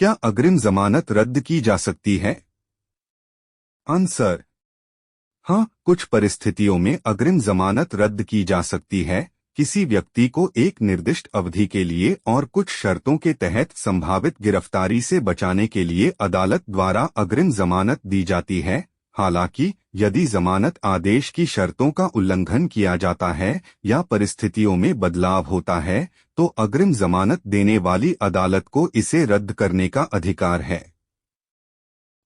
क्या अग्रिम जमानत रद्द की जा सकती है? आंसर: हाँ, कुछ परिस्थितियों में अग्रिम जमानत रद्द की जा सकती है। किसी व्यक्ति को एक निर्दिष्ट अवधि के लिए और कुछ शर्तों के तहत संभावित गिरफ्तारी से बचाने के लिए अदालत द्वारा अग्रिम जमानत दी जाती है। हालांकि यदि जमानत आदेश की शर्तों का उल्लंघन किया जाता है या परिस्थितियों में बदलाव होता है, तो अग्रिम जमानत देने वाली अदालत को इसे रद्द करने का अधिकार है।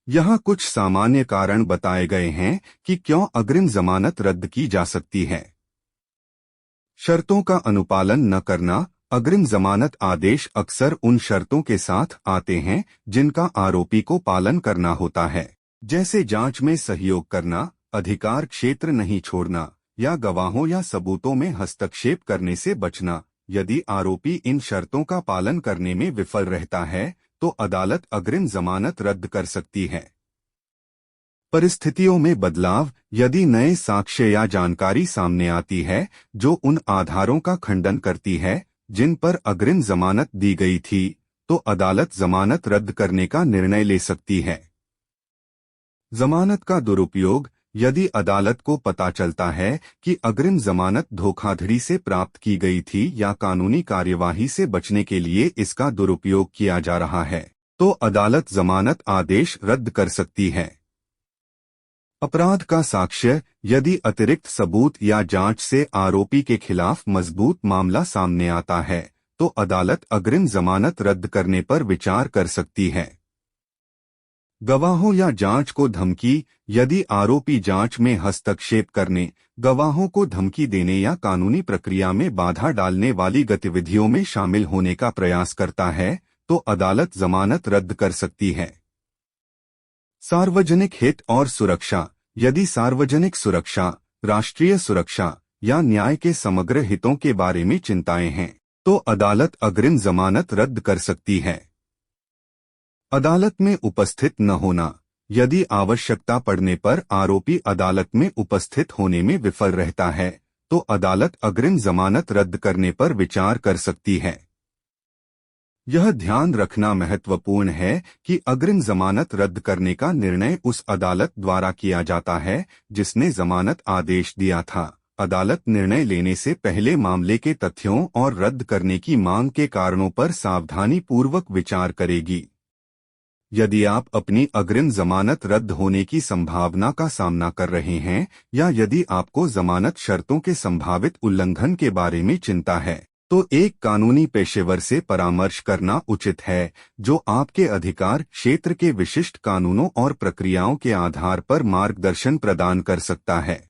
यहाँ कुछ सामान्य कारण बताए गए हैं कि क्यों अग्रिम जमानत रद्द की जा सकती है। शर्तों का अनुपालन न करना: अग्रिम जमानत आदेश अक्सर उन शर्तों के साथ आते हैं जिनका आरोपी को पालन करना होता है, जैसे जांच में सहयोग करना, अधिकार क्षेत्र नहीं छोड़ना या गवाहों या सबूतों में हस्तक्षेप करने से बचना। यदि आरोपी इन शर्तों का पालन करने में विफल रहता है, तो अदालत अग्रिम जमानत रद्द कर सकती है। परिस्थितियों में बदलाव: यदि नए साक्ष्य या जानकारी सामने आती है जो उन आधारों का खंडन करती है जिन पर अग्रिम जमानत दी गई थी, तो अदालत जमानत रद्द करने का निर्णय ले सकती है। जमानत का दुरुपयोग: यदि अदालत को पता चलता है कि अग्रिम जमानत धोखाधड़ी से प्राप्त की गई थी या कानूनी कार्यवाही से बचने के लिए इसका दुरुपयोग किया जा रहा है, तो अदालत जमानत आदेश रद्द कर सकती है। अपराध का साक्ष्य: यदि अतिरिक्त सबूत या जांच से आरोपी के खिलाफ मजबूत मामला सामने आता है, तो अदालत अग्रिम जमानत रद्द करने पर विचार कर सकती है। गवाहों या जांच को धमकी: यदि आरोपी जांच में हस्तक्षेप करने, गवाहों को धमकी देने या कानूनी प्रक्रिया में बाधा डालने वाली गतिविधियों में शामिल होने का प्रयास करता है, तो अदालत जमानत रद्द कर सकती है। सार्वजनिक हित और सुरक्षा: यदि सार्वजनिक सुरक्षा, राष्ट्रीय सुरक्षा या न्याय के समग्र हितों के बारे में चिंताएं हैं, तो अदालत अग्रिम जमानत रद्द कर सकती है। अदालत में उपस्थित न होना: यदि आवश्यकता पड़ने पर आरोपी अदालत में उपस्थित होने में विफल रहता है, तो अदालत अग्रिम जमानत रद्द करने पर विचार कर सकती है। यह ध्यान रखना महत्वपूर्ण है कि अग्रिम जमानत रद्द करने का निर्णय उस अदालत द्वारा किया जाता है जिसने जमानत आदेश दिया था। अदालत निर्णय लेने से पहले मामले के तथ्यों और रद्द करने की मांग के कारणों पर सावधानी पूर्वक विचार करेगी। यदि आप अपनी अग्रिम जमानत रद्द होने की संभावना का सामना कर रहे हैं या यदि आपको जमानत शर्तों के संभावित उल्लंघन के बारे में चिंता है, तो एक कानूनी पेशेवर से परामर्श करना उचित है जो आपके अधिकार क्षेत्र के विशिष्ट कानूनों और प्रक्रियाओं के आधार पर मार्गदर्शन प्रदान कर सकता है।